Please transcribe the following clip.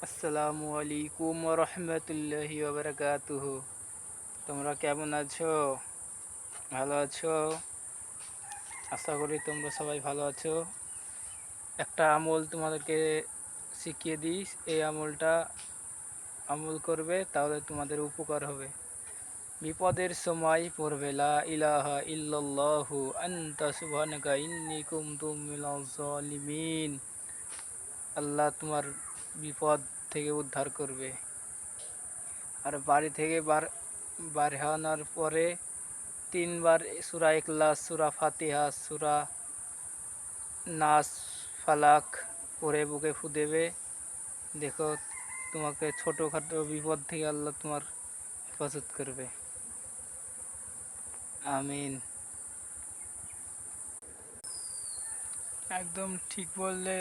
আসসালামু আলাইকুম রহমতুল্লাহি বারাকাতুহু। তোমরা কেমন আছো? ভালো আছো? আশা করি তোমরা সবাই ভালো আছো। একটা আমল তোমাদেরকে শিখিয়ে দিই, এই আমলটা আমল করবে তাহলে তোমাদের উপকার হবে। বিপদের সময় পড়বে লা ইলাহা ইল্লাল্লাহু আনতা সুবহানাকা ইন্নী কুনতু মিনাজ জালিমিন। আল্লাহ তোমার বিপদ থেকে উদ্ধার করবে। আর বাড়ি থেকে বার হওয়ার পরে 3 বার সূরা ইখলাস, সূরা ফাতিহা, সূরা নাস, ফালাক পড়ে বুকে ফু দেবে। দেখো তোমাকে ছোটোখাটো বিপদ থেকে আল্লাহ তোমার হেফাজত করবে। আমিন। একদম ঠিক বললে।